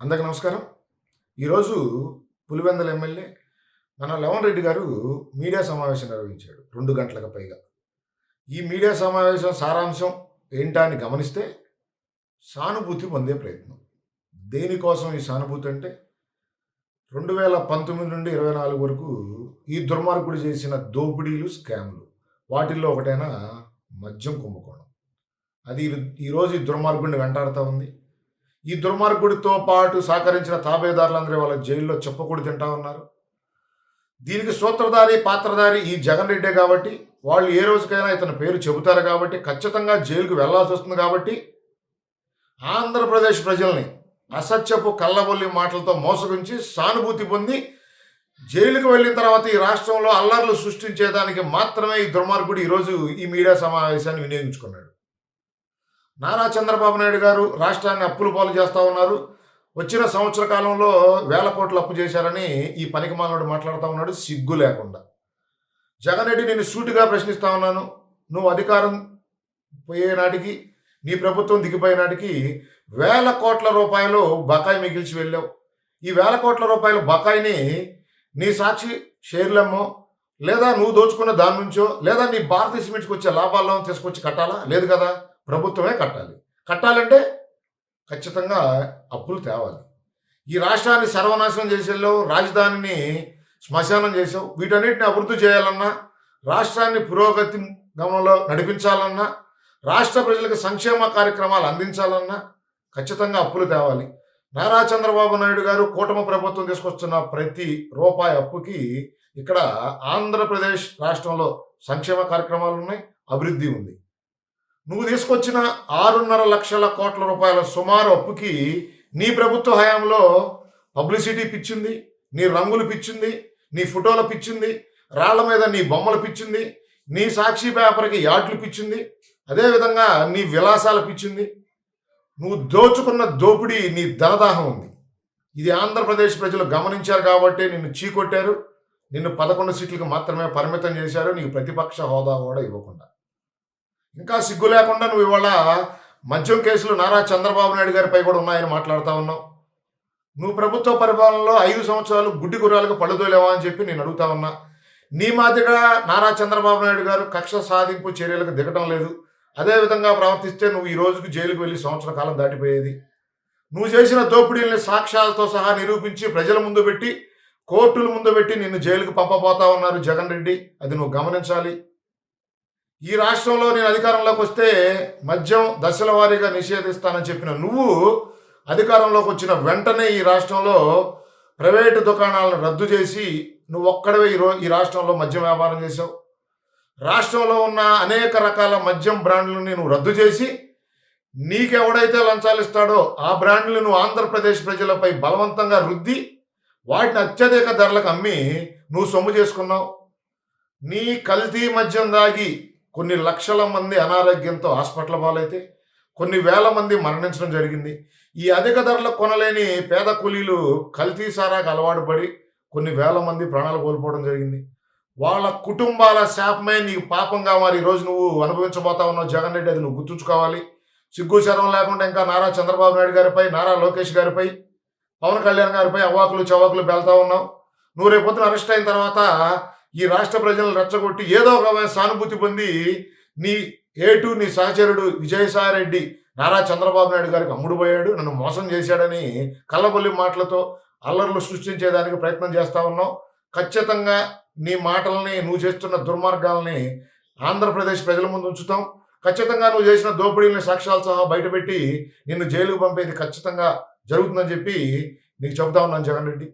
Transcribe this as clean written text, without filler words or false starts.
అందరికీ నమస్కారం. ఈరోజు పులివెందుల ఎమ్మెల్యే మన లవణ్ రెడ్డి గారు మీడియా సమావేశం నిర్వహించాడు 2 గంటలకు పైగా. ఈ మీడియా సమావేశం సారాంశం ఏంటా అని గమనిస్తే సానుభూతి పొందే ప్రయత్నం. దేనికోసం ఈ సానుభూతి అంటే 2019 నుండి 24 వరకు ఈ దుర్మార్గుడు చేసిన దోపిడీలు, స్కామ్‌లు. వాటిల్లో ఒకటైన మద్యం కుంభకోణం. అది ఈరోజు ఈ దుర్మార్గుడిని వెంటాడుతా ఉంది. ఈ దుర్మార్గుడితో పాటు సహకరించిన తాబేదారులందరూ వాళ్ళ జైల్లో చెప్పకూడదు తింటా ఉన్నారు. దీనికి సూత్రధారి, పాత్రధారి ఈ జగన్ రెడ్డే కాబట్టి, వాళ్ళు ఏ రోజుకైనా ఇతని పేరు చెబుతారు కాబట్టి, ఖచ్చితంగా జైలుకు వెళ్లాల్సి వస్తుంది కాబట్టి, ఆంధ్రప్రదేశ్ ప్రజల్ని అసత్యపు కల్లబొల్లి మాటలతో మోసగించి సానుభూతి పొంది జైలుకు వెళ్ళిన తర్వాత ఈ రాష్ట్రంలో అల్లర్లు సృష్టించేదానికి మాత్రమే ఈ దుర్మార్గుడు ఈరోజు ఈ మీడియా సమావేశాన్ని వినియోగించుకున్నాడు. నారా చంద్రబాబు నాయుడు గారు రాష్ట్రాన్ని అప్పులు పాలు చేస్తూ ఉన్నారు. వచ్చిన సంవత్సర కాలంలో వేల కోట్లు అప్పు చేశారని ఈ పనికిమాలినోడు మాట్లాడుతూ ఉన్నాడు సిగ్గు లేకుండా. జగన్ రెడ్డి నేను సూటిగా ప్రశ్నిస్తా ఉన్నాను. నువ్వు అధికారం పోయే నాటికి, నీ ప్రభుత్వం దిగిపోయే నాటికి వేల కోట్ల రూపాయలు బకాయి మిగిల్చి వెళ్ళావు. ఈ వేల కోట్ల రూపాయల బకాయిని నీ సాక్షి షేర్లమ్మో, లేదా నువ్వు దోచుకున్న దాని నుంచో, లేదా నీ భారతీయ సిమెంట్కి వచ్చే లాభాల్లో తీసుకొచ్చి కట్టాలా? లేదు కదా, ప్రభుత్వమే కట్టాలి. కట్టాలంటే ఖచ్చితంగా అప్పులు తేవాలి. ఈ రాష్ట్రాన్ని సర్వనాశనం చేసేళ్ళవు, రాజధానిని శ్మశానం చేసావు. వీటన్నిటిని అభివృద్ధి చేయాలన్నా, రాష్ట్రాన్ని పురోగతి గమనంలో నడిపించాలన్నా, రాష్ట్ర ప్రజలకు సంక్షేమ కార్యక్రమాలు అందించాలన్నా ఖచ్చితంగా అప్పులు తేవాలి. నారా చంద్రబాబు నాయుడు గారు కూటమి ప్రభుత్వం తీసుకొస్తున్న ప్రతి రూపాయి అప్పుకి ఇక్కడ ఆంధ్రప్రదేశ్ రాష్ట్రంలో సంక్షేమ కార్యక్రమాలు ఉన్నాయి, అభివృద్ధి ఉంది. నువ్వు తీసుకొచ్చిన 6.5 లక్షల కోట్ల రూపాయల సుమారు అప్పుకి నీ ప్రభుత్వ హయాంలో పబ్లిసిటీ పిచ్చింది, నీ రంగులు పిచ్చింది, నీ ఫోటోలు పిచ్చింది, రాళ్ల మీద నీ బొమ్మలు పిచ్చింది, నీ సాక్షి పేపర్కి యాడ్లు పిచ్చింది, అదేవిధంగా నీ విలాసాలు పిచ్చింది. నువ్వు దోచుకున్న దోపిడీ, నీ ధనదాహం ఉంది. ఇది ఆంధ్రప్రదేశ్ ప్రజలు గమనించారు కాబట్టి నిన్ను చీకొట్టారు. నిన్ను 11 సీట్లకు మాత్రమే పరిమితం చేశారు, నీకు ప్రతిపక్ష హోదా కూడా ఇవ్వకుండా. ఇంకా సిగ్గు లేకుండా నువ్వు ఇవాళ మద్యం కేసులు నారా చంద్రబాబు నాయుడు గారిపై కూడా ఉన్నాయని మాట్లాడుతూ ఉన్నావు. నువ్వు ప్రభుత్వ పరిపాలనలో 5 సంవత్సరాలు గుడ్డి గుర్రాలకు పళ్ళుదోలేవా అని చెప్పి నేను అడుగుతా ఉన్నా. నీ మాదిరిగా నారా చంద్రబాబు నాయుడు గారు కక్ష సాధింపు చర్యలకు దిగటం లేదు. అదేవిధంగా ప్రవర్తిస్తే నువ్వు ఈ రోజుకు జైలుకు వెళ్ళి సంవత్సర కాలం దాటిపోయేది. నువ్వు చేసిన దోపిడీల్ని సాక్ష్యాలతో సహా నిరూపించి ప్రజల ముందు పెట్టి, కోర్టుల ముందు పెట్టి నిన్ను జైలుకు పంపబోతా ఉన్నారు జగన్ రెడ్డి. అది నువ్వు గమనించాలి. ఈ రాష్ట్రంలో నేను అధికారంలోకి వస్తే మద్యం దశల వారీగా నిషేధిస్తానని చెప్పిన నువ్వు అధికారంలోకి వచ్చిన వెంటనే ఈ రాష్ట్రంలో ప్రైవేటు దుకాణాలను రద్దు చేసి నువ్వు ఒక్కడవే ఈ రాష్ట్రంలో మద్యం వ్యాపారం చేసావు. రాష్ట్రంలో ఉన్న అనేక రకాల మద్యం బ్రాండ్లను నువ్వు రద్దు చేసి నీకెవడైతే లంచాలు ఇస్తాడో ఆ బ్రాండ్లను నువ్వు ఆంధ్రప్రదేశ్ ప్రజలపై బలవంతంగా రుద్ది వాటిని అత్యధిక ధరలకు అమ్మి నువ్వు సొమ్ము చేసుకున్నావు. నీ కల్తీ మద్యం దాగి కొన్ని లక్షల మంది అనారోగ్యంతో హాస్పిటల్ పాలైతే, కొన్ని వేల మంది మరణించడం జరిగింది. ఈ అధిక ధరలకు కొనలేని పేద కూలీలు కల్తీ సారాకు అలవాటు పడి కొన్ని వేల మంది ప్రాణాలు కోల్పోవడం జరిగింది. వాళ్ళ కుటుంబాల శాపమే నీకు పాపంగా మారి ఈరోజు నువ్వు అనుభవించబోతా ఉన్నావు జగన్ రెడ్డి. అది నువ్వు గుర్తుంచుకోవాలి. సిగ్గు శరం లేకుండా ఇంకా నారా చంద్రబాబు నాయుడు గారిపై, నారా లోకేష్ గారిపై, పవన్ కళ్యాణ్ గారిపై అవాకులు చవాకులు వెళ్తా ఉన్నావు. నువ్వు రేపొద్దున అరెస్ట్ అయిన తర్వాత ఈ రాష్ట్ర ప్రజలను రెచ్చగొట్టి ఏదో ఒక సానుభూతి పొంది నీ ఏటు నీ సహచరుడు విజయసాయి రెడ్డి నారా చంద్రబాబు నాయుడు గారికి అమ్ముడు పోయాడు, నన్ను మోసం చేశాడని కళ్ళబొల్లి మాటలతో అల్లర్లు సృష్టించేదానికి ప్రయత్నం చేస్తా ఉన్నావు. ఖచ్చితంగా నీ మాటల్ని, నువ్వు చేస్తున్న దుర్మార్గాల్ని ఆంధ్రప్రదేశ్ ప్రజల ముందు ఉంచుతాం. ఖచ్చితంగా నువ్వు చేసిన దోపిడీలని సాక్ష్యాలు సహా బయటపెట్టి నిన్ను జైలుకు పంపేది ఖచ్చితంగా జరుగుతుందని చెప్పి నీకు చెబుతా ఉన్నాను జగన్ రెడ్డి.